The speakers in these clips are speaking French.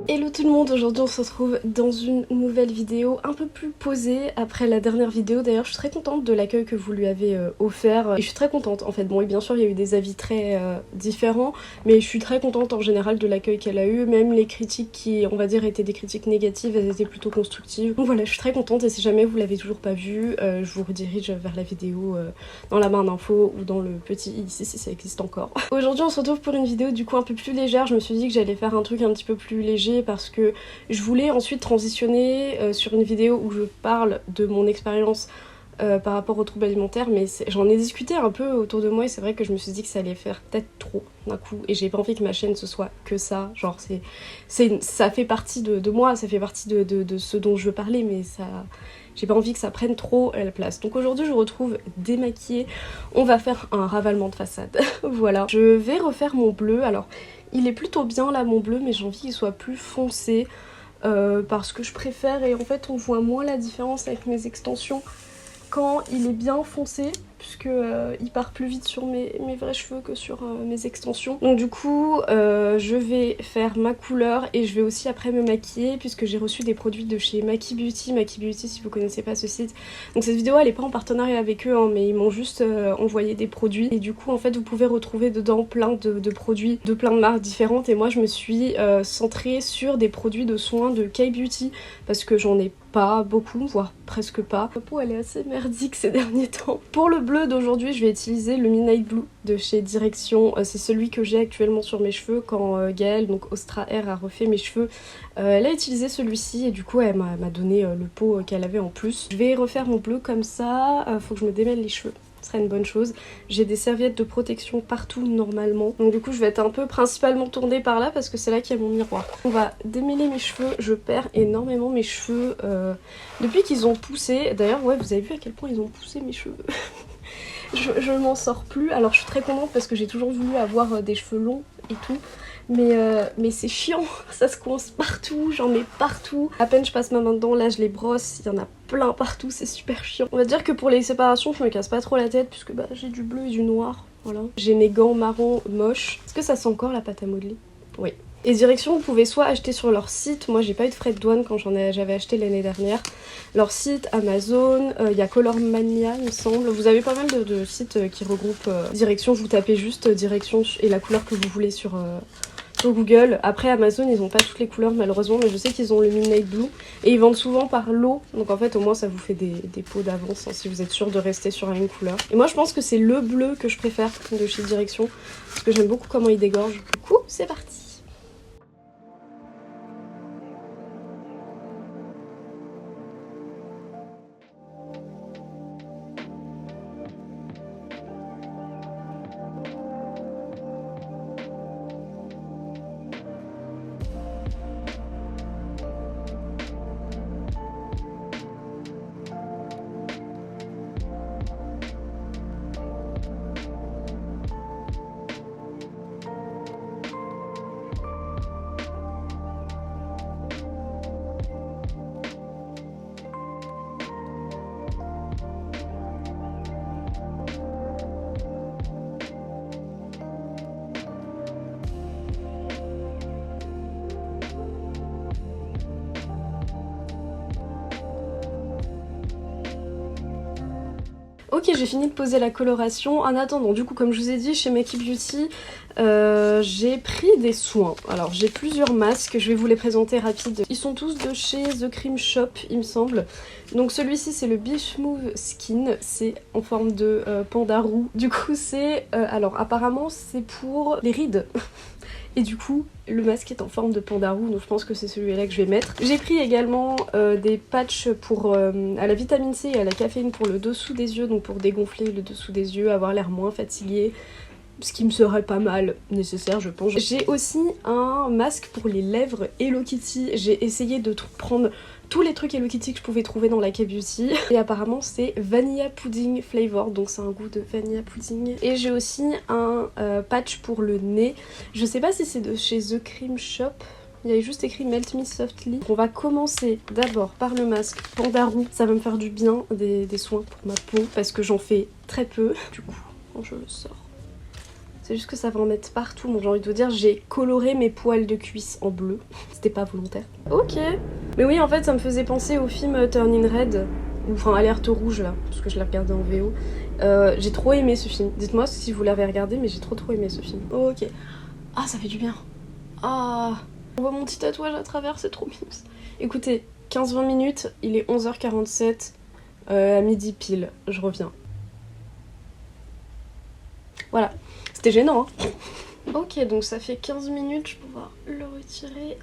Hello tout le monde, aujourd'hui on se retrouve dans une nouvelle vidéo un peu plus posée après la dernière vidéo. D'ailleurs je suis très contente de l'accueil que vous lui avez offert et je suis très contente en fait. Bon et bien sûr il y a eu des avis très différents, mais je suis très contente en général de l'accueil qu'elle a eu. Même les critiques qui on va dire étaient des critiques négatives, elles étaient plutôt constructives. Donc voilà, je suis très contente et si jamais vous l'avez toujours pas vue, je vous redirige vers la vidéo dans la barre d'infos ou dans le petit i ici si ça existe encore. Aujourd'hui on se retrouve pour une vidéo du coup un peu plus légère. Je me suis dit que j'allais faire un truc un petit peu plus léger parce que je voulais ensuite transitionner sur une vidéo où je parle de mon expérience par rapport aux troubles alimentaires, mais j'en ai discuté un peu autour de moi et c'est vrai que je me suis dit que ça allait faire peut-être trop d'un coup et j'ai pas envie que ma chaîne ce soit que ça, genre ça fait partie de moi, ça fait partie de ce dont je veux parler, mais ça... J'ai pas envie que ça prenne trop la place. Donc aujourd'hui je vous retrouve démaquillée. On va faire un ravalement de façade. Voilà. Je vais refaire mon bleu. Alors il est plutôt bien là mon bleu, mais j'ai envie qu'il soit plus foncé. Parce que je préfère et en fait on voit moins la différence avec mes extensions quand il est bien foncé, puisque il part plus vite sur mes vrais cheveux que sur mes extensions. Donc du coup je vais faire ma couleur et je vais aussi après me maquiller puisque j'ai reçu des produits de chez Maki Beauty. Maki Beauty si vous connaissez pas ce site. Donc cette vidéo elle est pas en partenariat avec eux hein, mais ils m'ont juste envoyé des produits et du coup en fait vous pouvez retrouver dedans plein de produits de plein de marques différentes et moi je me suis centrée sur des produits de soins de K-Beauty parce que j'en ai pas beaucoup, voire presque pas. Ma peau elle est assez merdique ces derniers temps. Pour le bleu d'aujourd'hui je vais utiliser le Midnight Blue de chez Direction. C'est celui que j'ai actuellement sur mes cheveux quand Gaëlle, donc Ostra Air, a refait mes cheveux. Elle a utilisé celui-ci et du coup elle m'a donné le pot qu'elle avait en plus. Je vais refaire mon bleu comme ça, faut que je me démêle les cheveux. Ce serait une bonne chose. J'ai des serviettes de protection partout normalement. Donc du coup je vais être un peu principalement tournée par là parce que c'est là qu'il y a mon miroir. On va démêler mes cheveux. Je perds énormément mes cheveux depuis qu'ils ont poussé. D'ailleurs ouais vous avez vu à quel point ils ont poussé mes cheveux. Je m'en sors plus. Alors je suis très contente parce que j'ai toujours voulu avoir des cheveux longs et tout. Mais c'est chiant, ça se coince partout, j'en mets partout. À peine je passe ma main dedans, là je les brosse, il y en a plein partout, c'est super chiant. On va dire que pour les séparations je me casse pas trop la tête puisque bah, j'ai du bleu et du noir, voilà. J'ai mes gants marron moches. Est-ce que ça sent encore la pâte à modeler? Oui. Et Direction, vous pouvez soit acheter sur leur site, moi j'ai pas eu de frais de douane quand j'avais acheté l'année dernière. Leur site, Amazon, il y a Color Mania il me semble. Vous avez pas mal de sites qui regroupent Direction, vous tapez juste Direction et la couleur que vous voulez sur Google. Après Amazon ils ont pas toutes les couleurs malheureusement, mais je sais qu'ils ont le Midnight Blue et ils vendent souvent par lot, donc en fait au moins ça vous fait des pots d'avance hein, si vous êtes sûr de rester sur la même couleur. Et moi je pense que c'est le bleu que je préfère de chez Direction parce que j'aime beaucoup comment il dégorge. Du coup c'est parti. Ok, j'ai fini de poser la coloration. En attendant, du coup, comme je vous ai dit, chez Maki Beauty, j'ai pris des soins. Alors, j'ai plusieurs masques, je vais vous les présenter rapide. Ils sont tous de chez The Cream Shop, il me semble. Donc celui-ci, c'est le Be Smooth Skin. C'est en forme de panda roux. Du coup, c'est... alors, apparemment, c'est pour les rides. Et du coup, le masque est en forme de panda roux, donc je pense que c'est celui-là que je vais mettre. J'ai pris également des patchs pour, à la vitamine C et à la caféine pour le dessous des yeux, donc pour dégonfler le dessous des yeux, avoir l'air moins fatigué. Ce qui me serait pas mal nécessaire je pense. J'ai aussi un masque pour les lèvres Hello Kitty. J'ai essayé de prendre tous les trucs Hello Kitty que je pouvais trouver dans la K-Beauty. Et apparemment c'est Vanilla Pudding Flavor, donc c'est un goût de vanilla pudding. Et j'ai aussi un patch pour le nez. Je sais pas si c'est de chez The Cream Shop. Il y avait juste écrit Melt Me Softly. On va commencer d'abord par le masque Panda roux. Ça va me faire du bien, des soins pour ma peau, parce que j'en fais très peu. Du coup, quand je le sors, C'est juste que ça va en mettre partout. Bon, j'ai envie de vous dire, j'ai coloré mes poils de cuisse en bleu. C'était pas volontaire. Ok. Mais oui, en fait, ça me faisait penser au film Turning Red. Enfin, Alerte rouge, là. Parce que je l'ai regardé en VO. J'ai trop aimé ce film. Dites-moi si vous l'avez regardé, mais j'ai trop aimé ce film. Ok. Ah, ça fait du bien. Ah. On voit mon petit tatouage à travers, c'est trop mignon. Écoutez, 15-20 minutes, il est 11h47. À midi pile, je reviens. Voilà. C'était gênant, hein. Ok, donc ça fait 15 minutes, je vais pouvoir le retirer.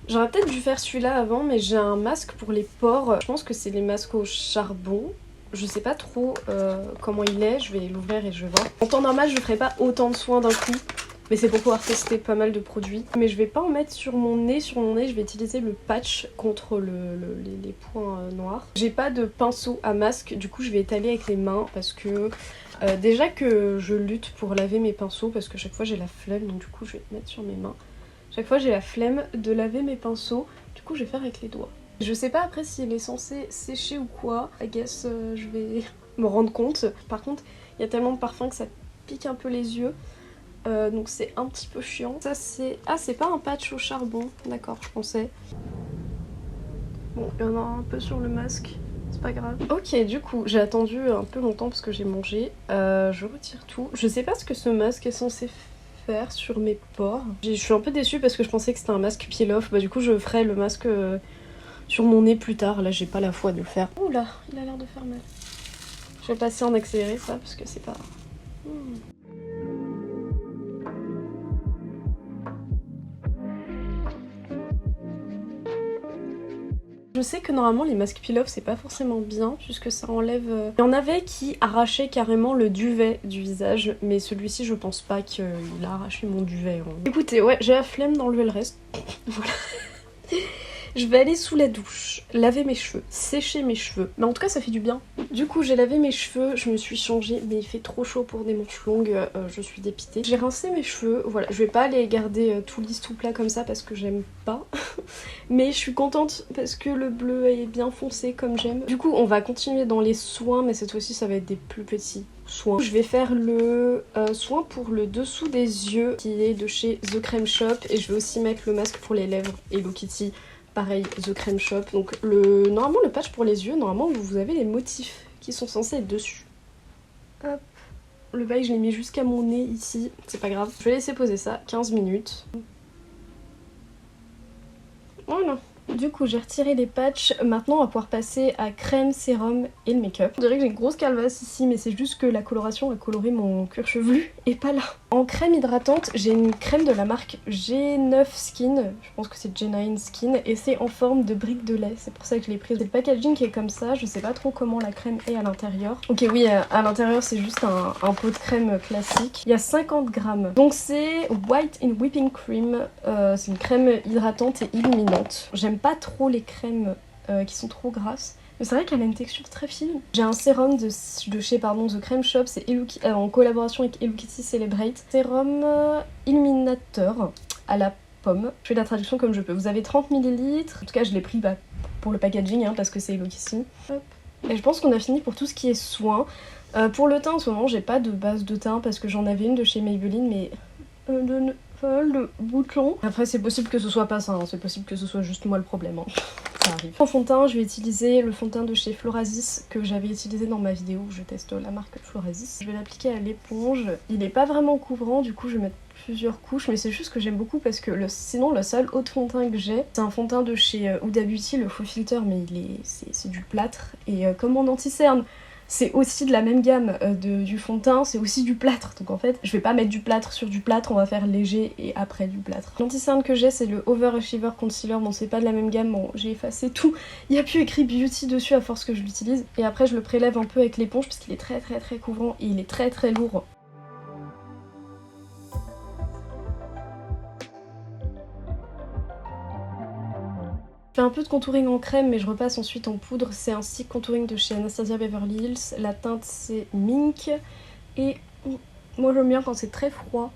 J'aurais peut-être dû faire celui-là avant, mais j'ai un masque pour les pores. Je pense que c'est les masques au charbon. Je sais pas trop comment il est, je vais l'ouvrir et je vais voir. En temps normal, je ne ferai pas autant de soins d'un coup, mais c'est pour pouvoir tester pas mal de produits. Mais je vais pas en mettre sur mon nez. Sur mon nez, je vais utiliser le patch contre les points noirs. J'ai pas de pinceau à masque, du coup je vais étaler avec les mains parce que... déjà que je lutte pour laver mes pinceaux parce que chaque fois j'ai la flemme, donc du coup je vais le mettre sur mes mains. Chaque fois j'ai la flemme de laver mes pinceaux, du coup je vais faire avec les doigts. Je sais pas après s'il est censé sécher ou quoi, I guess je vais me rendre compte. Par contre il y a tellement de parfum que ça pique un peu les yeux, donc c'est un petit peu chiant. Ça c'est... Ah, c'est pas un patch au charbon, d'accord, je pensais. Bon, il y en a un peu sur le masque. C'est pas grave. Ok, du coup, j'ai attendu un peu longtemps parce que j'ai mangé. Je retire tout. Je sais pas ce que ce masque est censé faire sur mes pores. Je suis un peu déçue parce que je pensais que c'était un masque peel-off. Bah du coup, je ferai le masque sur mon nez plus tard. Là, j'ai pas la foi de le faire. Oula, il a l'air de faire mal. Je vais passer en accéléré ça parce que c'est pas... Je sais que normalement les masques peel-off c'est pas forcément bien puisque ça enlève... Il y en avait qui arrachaient carrément le duvet du visage, mais celui-ci je pense pas qu'il a arraché mon duvet. Hein. Écoutez, ouais, j'ai la flemme d'enlever le reste. Voilà. Je vais aller sous la douche, laver mes cheveux, sécher mes cheveux. Mais en tout cas ça fait du bien. Du coup j'ai lavé mes cheveux, je me suis changée, mais il fait trop chaud pour des manches longues, je suis dépitée. J'ai rincé mes cheveux, voilà, je vais pas les garder tout lisse tout plat comme ça parce que j'aime pas. Mais je suis contente parce que le bleu est bien foncé comme j'aime. Du coup on va continuer dans les soins, mais cette fois-ci ça va être des plus petits soins. Je vais faire le soin pour le dessous des yeux qui est de chez The Crème Shop, et je vais aussi mettre le masque pour les lèvres Hello Kitty. Pareil, The Crème Shop. Donc normalement le patch pour les yeux, normalement vous avez les motifs qui sont censés être dessus. Hop. Le bail je l'ai mis jusqu'à mon nez ici, c'est pas grave. Je vais laisser poser ça 15 minutes. Voilà. Du coup j'ai retiré les patchs, maintenant on va pouvoir passer à crème, sérum et le make-up. On dirait que j'ai une grosse calvasse ici, mais c'est juste que la coloration a coloré mon cuir chevelu et pas là. En crème hydratante, j'ai une crème de la marque G9 Skin, je pense que c'est G9 Skin, et c'est en forme de brique de lait, c'est pour ça que je l'ai prise. C'est le packaging qui est comme ça, je sais pas trop comment la crème est à l'intérieur. Ok oui, à l'intérieur c'est juste un pot de crème classique. Il y a 50 grammes. Donc c'est White in Whipping Cream, c'est une crème hydratante et illuminante. J'aime pas trop les crèmes qui sont trop grasses. Mais c'est vrai qu'elle a une texture très fine. J'ai un sérum de chez The Crème Shop, c'est en collaboration avec Hello Kitty Celebrate. Sérum illuminateur à la pomme. Je fais la traduction comme je peux. Vous avez 30 ml. En tout cas, je l'ai pris pour le packaging parce que c'est Hello Kitty. Hop. Et je pense qu'on a fini pour tout ce qui est soin. Pour le teint, en ce moment, j'ai pas de base de teint parce que j'en avais une de chez Maybelline, mais le bouton. Après, c'est possible que ce soit pas ça, hein. C'est possible que ce soit juste moi le problème. Hein. Ça arrive. En fond de teint, je vais utiliser le fond de teint de chez Florasis que j'avais utilisé dans ma vidéo où je teste la marque Florasis. Je vais l'appliquer à l'éponge. Il est pas vraiment couvrant, du coup je vais mettre plusieurs couches, mais c'est juste que j'aime beaucoup parce que sinon le seul autre fond de teint que j'ai, c'est un fond de teint de chez Huda Beauty, le Faux Filter, mais c'est du plâtre. Et comme mon anti-cerne, c'est aussi de la même gamme du fond de teint, c'est aussi du plâtre. Donc en fait, je vais pas mettre du plâtre sur du plâtre, on va faire léger et après du plâtre. L'anti-cerne que j'ai, c'est le Overachiever Concealer. Bon, c'est pas de la même gamme, bon, j'ai effacé tout. Il y a plus écrit Beauty dessus à force que je l'utilise. Et après, je le prélève un peu avec l'éponge parce qu'il est très couvrant et il est très lourd. Je fais un peu de contouring en crème, mais je repasse ensuite en poudre. C'est un stick contouring de chez Anastasia Beverly Hills. La teinte c'est Mink. Et moi j'aime bien quand c'est très froid.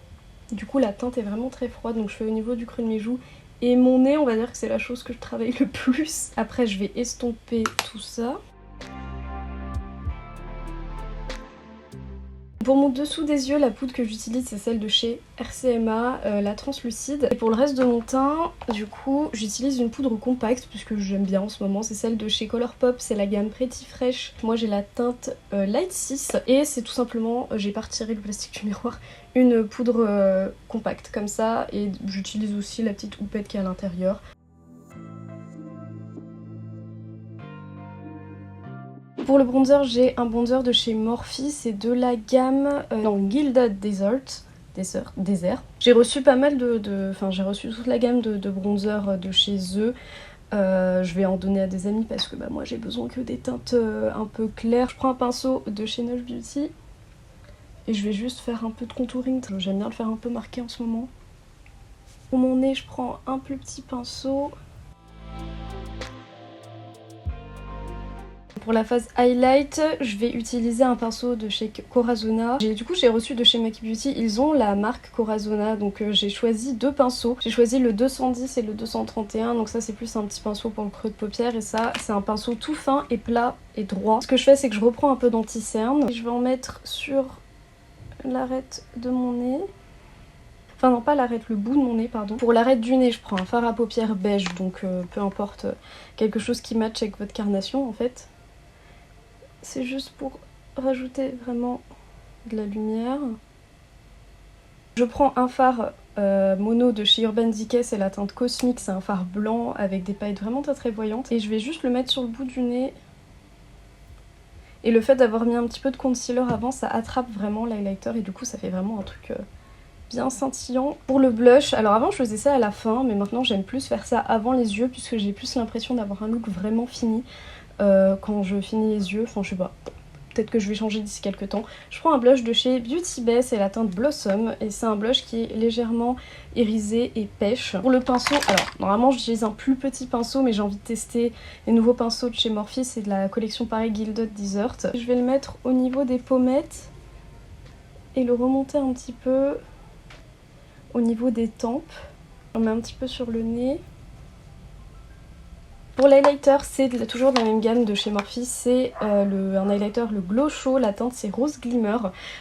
Du coup la teinte est vraiment très froide, donc je fais au niveau du creux de mes joues. Et mon nez, on va dire que c'est la chose que je travaille le plus. Après je vais estomper tout ça. Pour mon dessous des yeux, la poudre que j'utilise c'est celle de chez RCMA, la translucide. Et pour le reste de mon teint, du coup, j'utilise une poudre compacte puisque j'aime bien en ce moment. C'est celle de chez Colourpop, c'est la gamme Pretty Fresh. Moi j'ai la teinte Light 6 et c'est tout simplement, j'ai pas retiré le plastique du miroir, une poudre compacte comme ça. Et j'utilise aussi la petite houppette qui est à l'intérieur. Pour le bronzer, j'ai un bronzer de chez Morphe, c'est de la gamme Gilded Desert. J'ai reçu pas mal j'ai reçu toute la gamme de bronzer de chez eux. Je vais en donner à des amis parce que moi j'ai besoin que des teintes un peu claires. Je prends un pinceau de chez Nush Beauty et je vais juste faire un peu de contouring. J'aime bien le faire un peu marqué en ce moment. Pour mon nez, je prends un plus petit pinceau. Pour la phase highlight, je vais utiliser un pinceau de chez Corazona. Du coup, j'ai reçu de chez Maki Beauty, ils ont la marque Corazona, donc j'ai choisi deux pinceaux. J'ai choisi le 210 et le 231, donc ça c'est plus un petit pinceau pour le creux de paupière, et ça c'est un pinceau tout fin et plat et droit. Ce que je fais, c'est que je reprends un peu d'anti-cerne et je vais en mettre sur l'arête de mon nez. Enfin non, pas l'arête, le bout de mon nez, pardon. Pour l'arête du nez, je prends un fard à paupières beige, donc peu importe, quelque chose qui matche avec votre carnation en fait. C'est juste pour rajouter vraiment de la lumière. Je prends un fard mono de chez Urban Decay, c'est la teinte Cosmic, c'est un fard blanc avec des paillettes vraiment très voyantes. Et je vais juste le mettre sur le bout du nez. Et le fait d'avoir mis un petit peu de concealer avant, ça attrape vraiment l'highlighter et du coup ça fait vraiment un truc bien scintillant. Pour le blush, alors avant je faisais ça à la fin, mais maintenant j'aime plus faire ça avant les yeux puisque j'ai plus l'impression d'avoir un look vraiment fini. Quand je finis les yeux, enfin je sais pas, peut-être que je vais changer d'ici quelques temps. Je prends un blush de chez Beauty Bay, c'est la teinte Blossom et c'est un blush qui est légèrement irisé et pêche. Pour le pinceau, alors normalement j'utilise un plus petit pinceau mais j'ai envie de tester les nouveaux pinceaux de chez Morphe, c'est de la collection pareil Gilded Desert. Je vais le mettre au niveau des pommettes et le remonter un petit peu au niveau des tempes. On met un petit peu sur le nez. Pour l'highlighter, c'est toujours dans la même gamme de chez Morphe, c'est un highlighter, le Glow Show, la teinte c'est Rose Glimmer.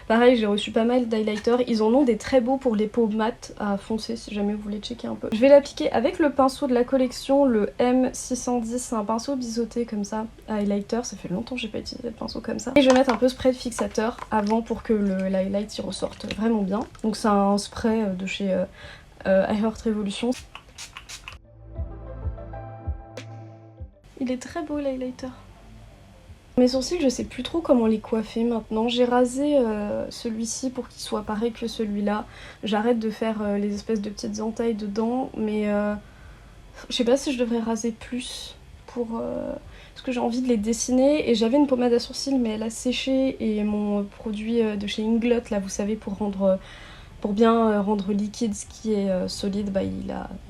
Pareil, j'ai reçu pas mal d'highlighters, ils en ont des très beaux pour les peaux mates à foncer si jamais vous voulez checker un peu. Je vais l'appliquer avec le pinceau de la collection, le M610, c'est un pinceau biseauté comme ça, highlighter, ça fait longtemps que j'ai pas utilisé de pinceau comme ça. Et je vais mettre un peu spray de fixateur avant pour que l'highlight y ressorte vraiment bien. Donc c'est un spray de chez iHeart Revolution. Il est très beau l'highlighter. Mes sourcils, je sais plus trop comment les coiffer maintenant. J'ai rasé celui-ci pour qu'il soit pareil que celui-là. J'arrête de faire les espèces de petites entailles dedans, mais je sais pas si je devrais raser plus pour parce que j'ai envie de les dessiner. Et j'avais une pommade à sourcils, mais elle a séché et mon produit de chez Inglot, là, vous savez, pour bien rendre liquide ce qui est solide,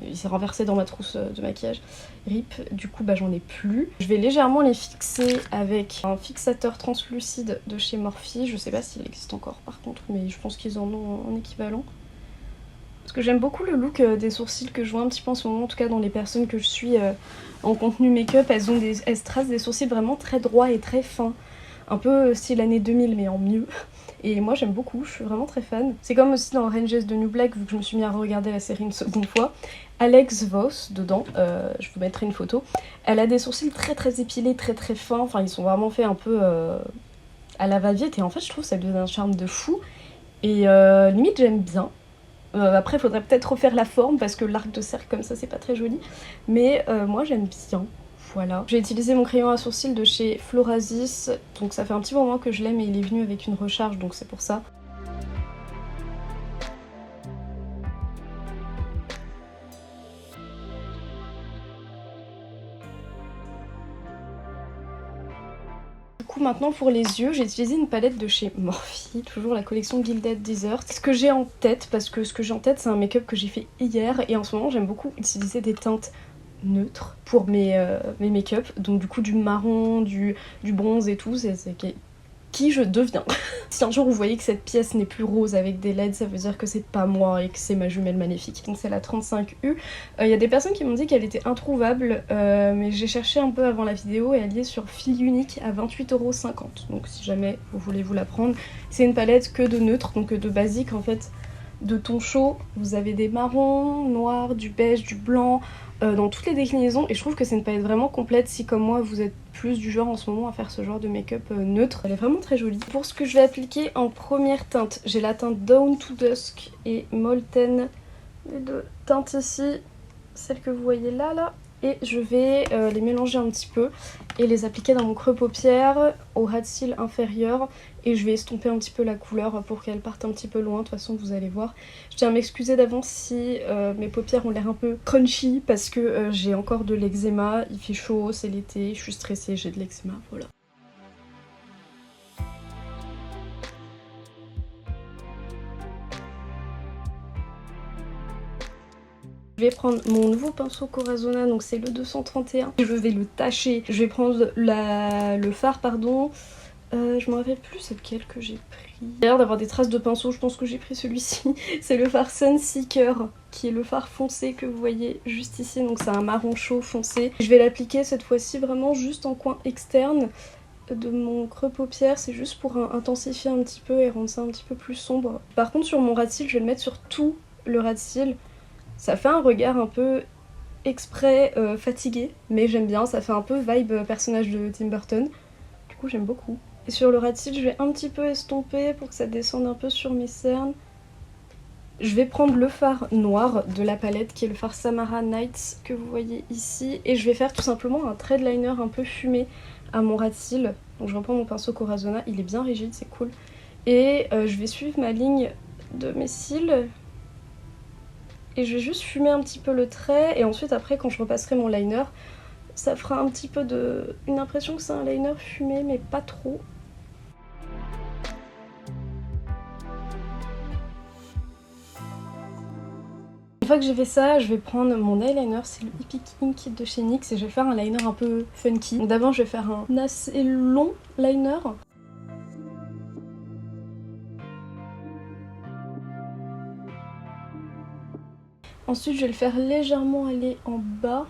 il s'est renversé dans ma trousse de maquillage. RIP, du coup j'en ai plus. Je vais légèrement les fixer avec un fixateur translucide de chez Morphe. Je sais pas s'il existe encore par contre, mais je pense qu'ils en ont en équivalent. Parce que j'aime beaucoup le look des sourcils que je vois un petit peu en ce moment, en tout cas dans les personnes que je suis en contenu make-up, elles se tracent des sourcils vraiment très droits et très fins. Un peu style année 2000 mais en mieux. Et moi j'aime beaucoup, je suis vraiment très fan. C'est comme aussi dans Orange is the New Black, vu que je me suis mis à regarder la série une seconde fois. Alex Voss, dedans, je vous mettrai une photo. Elle a des sourcils très épilés, très fins. Enfin ils sont vraiment faits un peu à la va-vite. Et en fait je trouve que ça lui donne un charme de fou. Et limite j'aime bien. Après il faudrait peut-être refaire la forme parce que l'arc de cercle comme ça c'est pas très joli. Mais moi j'aime bien. Voilà. J'ai utilisé mon crayon à sourcils de chez Florasis, donc ça fait un petit moment que je l'aime et il est venu avec une recharge, donc c'est pour ça. Du coup maintenant pour les yeux, j'ai utilisé une palette de chez Morphe, toujours la collection Gilded Desert. Ce que j'ai en tête, parce que ce que j'ai en tête c'est un make-up que j'ai fait hier et en ce moment j'aime beaucoup utiliser des teintes neutre pour mes make-up, donc du coup du marron, du bronze et tout, c'est qui je deviens. Si un jour vous voyez que cette pièce n'est plus rose avec des LED, ça veut dire que c'est pas moi et que c'est ma jumelle maléfique. Donc c'est la 35U. Il y a des personnes qui m'ont dit qu'elle était introuvable, mais j'ai cherché un peu avant la vidéo et elle y est sur fil unique à 28,50 €. Donc si jamais vous voulez vous la prendre, c'est une palette que de neutre, donc de basique en fait. De tons chauds, vous avez des marrons, noirs, du beige, du blanc, dans toutes les déclinaisons, et je trouve que c'est une palette vraiment complète si comme moi vous êtes plus du genre en ce moment à faire ce genre de make-up neutre. Elle est vraiment très jolie. Pour ce que je vais appliquer en première teinte, j'ai la teinte Dawn to Dusk et Molten, les deux teintes ici, celle que vous voyez là, et je vais les mélanger un petit peu et les appliquer dans mon creux paupière, au ras de cils inférieur, et je vais estomper un petit peu la couleur pour qu'elle parte un petit peu loin. De toute façon vous allez voir. Je tiens à m'excuser d'avance si mes paupières ont l'air un peu crunchy parce que j'ai encore de l'eczéma, il fait chaud, c'est l'été, je suis stressée, j'ai de l'eczéma, voilà. Je vais prendre mon nouveau pinceau Corazona, donc c'est le 231. Je vais le tacher. Je vais prendre le fard, pardon. Je me rappelle plus c'est lequel que j'ai pris. Il a l'air d'avoir des traces de pinceau, je pense que j'ai pris celui-ci. C'est le fard Sunseeker, qui est le fard foncé que vous voyez juste ici. Donc c'est un marron chaud foncé. Je vais l'appliquer cette fois-ci vraiment juste en coin externe de mon creux paupière. C'est juste pour intensifier un petit peu et rendre ça un petit peu plus sombre. Par contre sur mon ras de cils, je vais le mettre sur tout le ras de cils. Ça fait un regard un peu exprès fatigué, mais j'aime bien, ça fait un peu vibe personnage de Tim Burton. Du coup j'aime beaucoup. Et sur le ras de cils, je vais un petit peu estomper pour que ça descende un peu sur mes cernes. Je vais prendre le fard noir de la palette qui est le fard Samara Nights que vous voyez ici. Et je vais faire tout simplement un thread liner un peu fumé à mon ras de cils. Donc je reprends mon pinceau Corazona, il est bien rigide, c'est cool. Et je vais suivre ma ligne de mes cils. Et je vais juste fumer un petit peu le trait, et ensuite après quand je repasserai mon liner, ça fera un petit peu une impression que c'est un liner fumé, mais pas trop. Une fois que j'ai fait ça, je vais prendre mon eyeliner, c'est le Epic Ink de chez NYX, et je vais faire un liner un peu funky. Donc d'abord je vais faire un assez long liner. Ensuite je vais le faire légèrement aller en bas.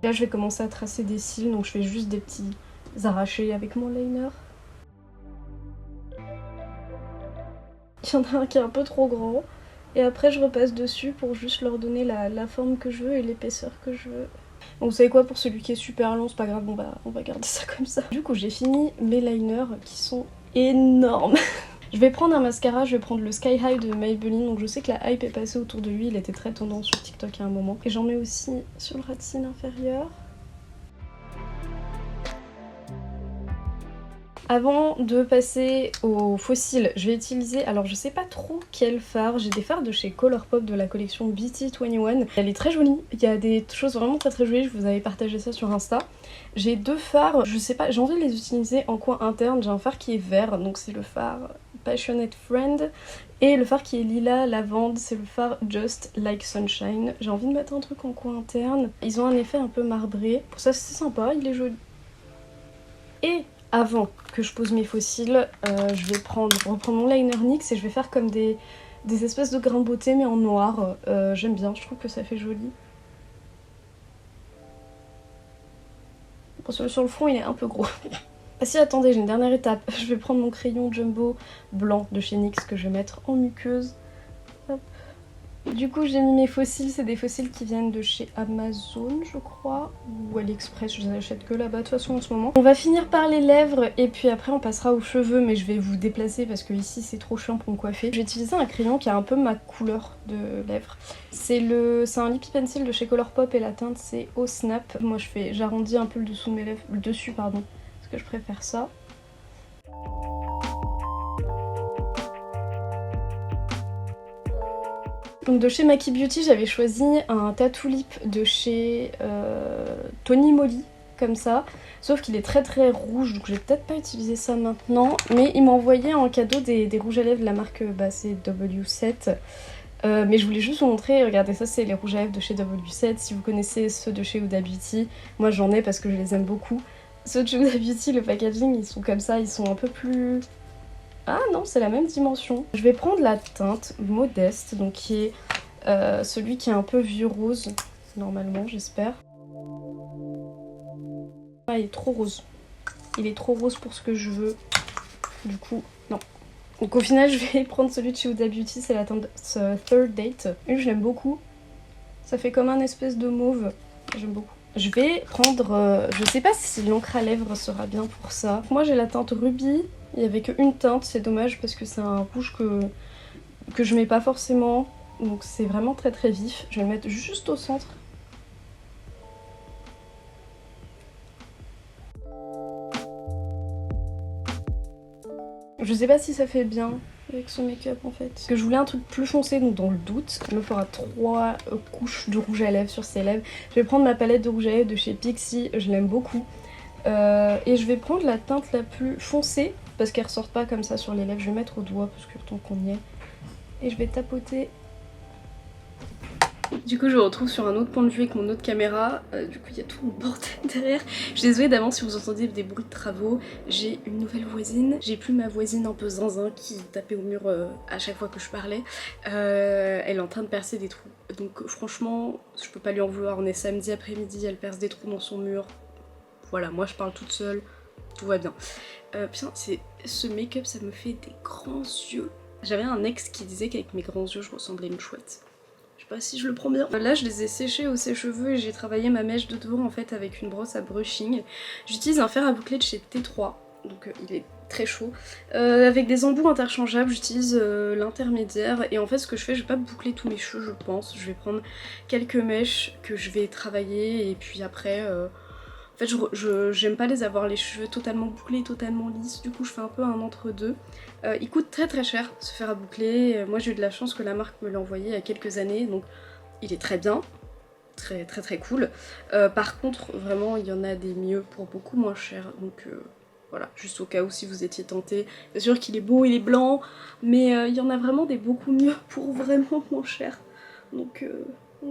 Là je vais commencer à tracer des cils, donc je fais juste des petits arrachés avec mon liner. Il y en a un qui est un peu trop grand. Et après je repasse dessus pour juste leur donner la forme que je veux et l'épaisseur que je veux. Donc vous savez quoi, pour celui qui est super long, c'est pas grave, on va garder ça comme ça. Du coup j'ai fini mes liners qui sont énormes. Je vais prendre un mascara, je vais prendre le Sky High de Maybelline. Donc je sais que la hype est passée autour de lui, il était très tendance sur TikTok à un moment. Et j'en mets aussi sur le ras de cils inférieur. Avant de passer au faux cils, je vais utiliser, alors je sais pas trop quel fard, j'ai des fards de chez Colourpop de la collection BT21. Elle est très jolie, il y a des choses vraiment très jolies, je vous avais partagé ça sur Insta. J'ai deux fards, je sais pas, j'ai envie de les utiliser en coin interne. J'ai un fard qui est vert, donc c'est le fard Passionate Friend, et le fard qui est lilas lavande, c'est le fard Just Like Sunshine. J'ai envie de mettre un truc en coin interne. Ils ont un effet un peu marbré, pour ça c'est sympa, il est joli. Et avant que je pose mes faux cils, je vais reprendre mon liner NYX et je vais faire comme des espèces de grains de beauté mais en noir. J'aime bien, je trouve que ça fait joli. Bon, sur le front il est un peu gros. Ah si, attendez, j'ai une dernière étape. Je vais prendre mon crayon Jumbo blanc de chez NYX que je vais mettre en muqueuse. Hop. Du coup j'ai mis mes faux cils, c'est des faux cils qui viennent de chez Amazon je crois, ou AliExpress, je les achète que là-bas de toute façon en ce moment. On va finir par les lèvres et puis après on passera aux cheveux, mais je vais vous déplacer parce que ici c'est trop chiant pour me coiffer. Je vais utiliser un crayon qui a un peu ma couleur de lèvres. C'est un lippy pencil de chez Colourpop et la teinte c'est Au Snap. Moi j'arrondis un peu le dessous de mes lèvres, le dessus pardon, parce que je préfère ça. Donc de chez Maki Beauty, j'avais choisi un tattoo lip de chez Tony Moly, comme ça. Sauf qu'il est très rouge, donc je vais peut-être pas utiliser ça maintenant. Mais il m'a envoyé en cadeau des rouges à lèvres de la marque, c'est W7. Mais je voulais juste vous montrer, regardez ça, c'est les rouges à lèvres de chez W7. Si vous connaissez ceux de chez Huda Beauty, moi j'en ai parce que je les aime beaucoup. Ceux de chez Huda Beauty, le packaging, ils sont comme ça, ils sont un peu plus... Ah non, c'est la même dimension. Je vais prendre la teinte Modeste, donc qui est celui qui est un peu vieux rose, normalement, j'espère. Ah, il est trop rose. Il est trop rose pour ce que je veux. Du coup, non. Donc au final, je vais prendre celui de chez Huda Beauty, c'est la teinte Third Date. Je l'aime beaucoup. Ça fait comme un espèce de mauve. J'aime beaucoup. Je vais prendre... je sais pas si l'encre à lèvres sera bien pour ça. Moi, j'ai la teinte Ruby. Il n'y avait qu'une teinte, c'est dommage parce que c'est un rouge que je mets pas forcément. Donc c'est vraiment très très vif. Je vais le mettre juste au centre. Je sais pas si ça fait bien avec ce make-up en fait. Parce que je voulais un truc plus foncé, donc dans le doute, il me fera 3 couches de rouge à lèvres sur ses lèvres. Je vais prendre ma palette de rouge à lèvres de chez Pixi, je l'aime beaucoup. Et je vais prendre la teinte la plus foncée, parce qu'elle ressort pas comme ça sur les lèvres. Je vais mettre au doigt, parce que tant qu'on y est. Et je vais tapoter. Du coup je me retrouve sur un autre point de vue avec mon autre caméra, du coup il y a tout mon bordel derrière. Je suis désolée d'avance si vous entendez des bruits de travaux. J'ai une nouvelle voisine, j'ai plus ma voisine un peu zinzin qui tapait au mur à chaque fois que je parlais. Elle est en train de percer des trous, donc franchement je peux pas lui en vouloir. On est samedi après-midi, elle perce des trous dans son mur. Voilà, moi je parle toute seule, tout va bien. Putain, ce make-up ça me fait des grands yeux. J'avais un ex qui disait qu'avec mes grands yeux je ressemblais à une chouette. Je sais pas si je le prends bien. Là je les ai séchés au sèche-cheveux et j'ai travaillé ma mèche de devant en fait avec une brosse à brushing. J'utilise un fer à boucler de chez T3, donc il est très chaud. Avec des embouts interchangeables, j'utilise l'intermédiaire et en fait ce que je fais, je vais pas boucler tous mes cheveux je pense. Je vais prendre quelques mèches que je vais travailler et puis après... En fait, j'aime pas les avoir les cheveux totalement bouclés, totalement lisses, du coup je fais un peu un entre-deux. Il coûte très très cher ce fer à boucler. Moi j'ai eu de la chance que la marque me l'a envoyé il y a quelques années, donc il est très bien, très très très cool. Par contre, vraiment il y en a des mieux pour beaucoup moins cher, donc voilà, juste au cas où si vous étiez tenté. Bien sûr qu'il est beau, il est blanc, mais il y en a vraiment des beaucoup mieux pour vraiment moins cher. Donc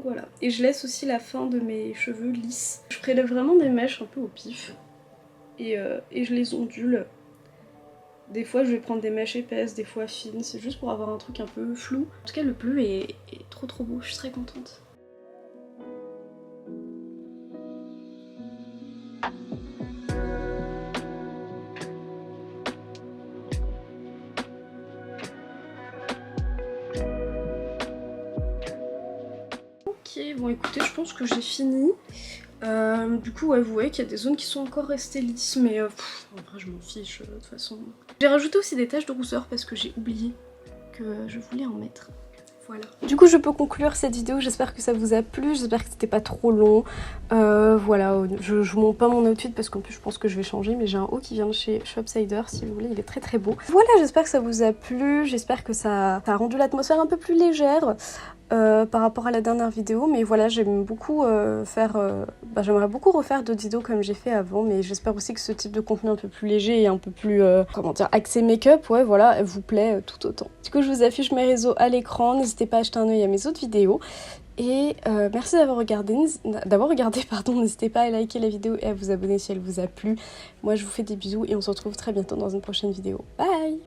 voilà. Et je laisse aussi la fin de mes cheveux lisses. Je prélève vraiment des mèches un peu au pif. Et je les ondule. Des fois je vais prendre des mèches épaisses, des fois fines. C'est juste pour avoir un truc un peu flou. En tout cas le bleu est trop trop beau, je suis très contente. Bon écoutez, je pense que j'ai fini. Du coup ouais, vous voyez qu'il y a des zones qui sont encore restées lisses, mais après je m'en fiche de toute façon. J'ai rajouté aussi des taches de rousseur parce que j'ai oublié que je voulais en mettre. Voilà. Du coup je peux conclure cette vidéo, j'espère que ça vous a plu, j'espère que c'était pas trop long. Voilà, je vous montre pas mon outfit parce qu'en plus je pense que je vais changer, mais j'ai un haut qui vient de chez Shopsider si vous voulez, il est très très beau. Voilà, j'espère que ça vous a plu, j'espère que ça a rendu l'atmosphère un peu plus légère. Par rapport à la dernière vidéo, mais voilà, j'aime beaucoup j'aimerais beaucoup refaire d'autres vidéos comme j'ai fait avant, mais j'espère aussi que ce type de contenu un peu plus léger et un peu plus comment dire, axé make-up, ouais voilà, vous plaît tout autant. Du coup je vous affiche mes réseaux à l'écran, n'hésitez pas à jeter un œil à mes autres vidéos et merci d'avoir regardé, n'hésitez pas à liker la vidéo et à vous abonner si elle vous a plu. Moi je vous fais des bisous et on se retrouve très bientôt dans une prochaine vidéo. Bye.